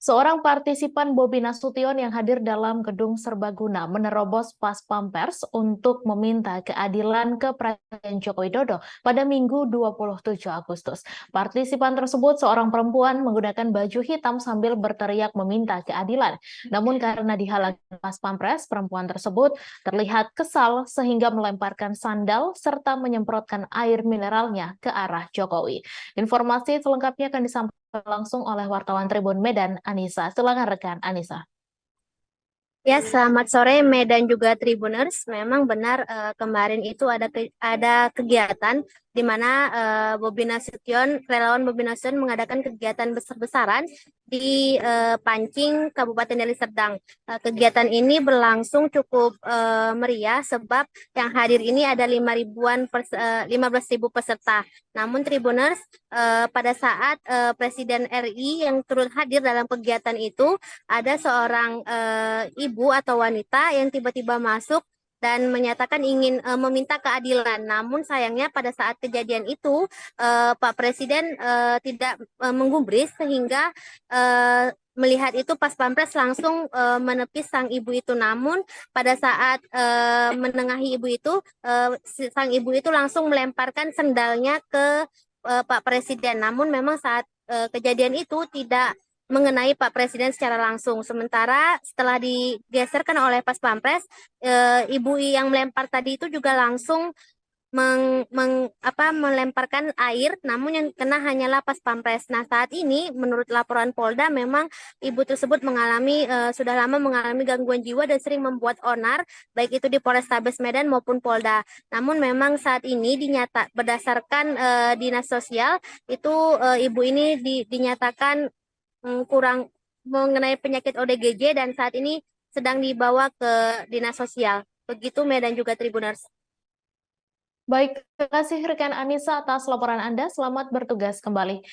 Seorang partisipan Bobi Nasution yang hadir dalam gedung serbaguna menerobos pas pampers untuk meminta keadilan ke Presiden Joko Widodo pada Minggu 27 Agustus. Partisipan tersebut seorang perempuan menggunakan baju hitam sambil berteriak meminta keadilan. Namun karena dihalangi pas pampres, perempuan tersebut terlihat kesal sehingga melemparkan sandal serta menyemprotkan air mineralnya ke arah Jokowi. Informasi selengkapnya akan disampaikan langsung oleh wartawan Tribun Medan, Anissa. Silakan rekan Anissa. Ya, selamat sore Medan juga Tribuners. Memang benar kemarin itu ada kegiatan di mana Bobi Nasution, relawan Bobi Nasution mengadakan kegiatan besar-besaran di Pancing, Kabupaten Deli Serdang. Kegiatan ini berlangsung cukup meriah sebab yang hadir ini ada 15.000 peserta. Namun Tribuners, pada saat Presiden RI yang turut hadir dalam kegiatan itu, ada seorang ibu atau wanita yang tiba-tiba masuk dan menyatakan ingin meminta keadilan. Namun sayangnya pada saat kejadian itu Pak Presiden tidak menggubris sehingga melihat itu pas pampres langsung menepis sang ibu itu. Namun pada saat menengahi ibu itu, sang ibu itu langsung melemparkan sendalnya ke Pak Presiden. Namun memang saat kejadian itu tidak mengenai Pak Presiden secara langsung. Sementara setelah digeserkan oleh Pas Pampres, ibu yang melempar tadi itu juga langsung melemparkan air, namun yang kena hanyalah Pas Pampres. Nah, saat ini menurut laporan Polda memang ibu tersebut sudah lama mengalami gangguan jiwa dan sering membuat onar, baik itu di Polrestabes Medan maupun Polda. Namun memang saat ini berdasarkan Dinas Sosial itu ibu ini dinyatakan kurang mengenai penyakit ODGJ dan saat ini sedang dibawa ke Dinas Sosial. Begitu Medan juga Tribuners. Baik, terima kasih rekan Anissa atas laporan Anda. Selamat bertugas kembali.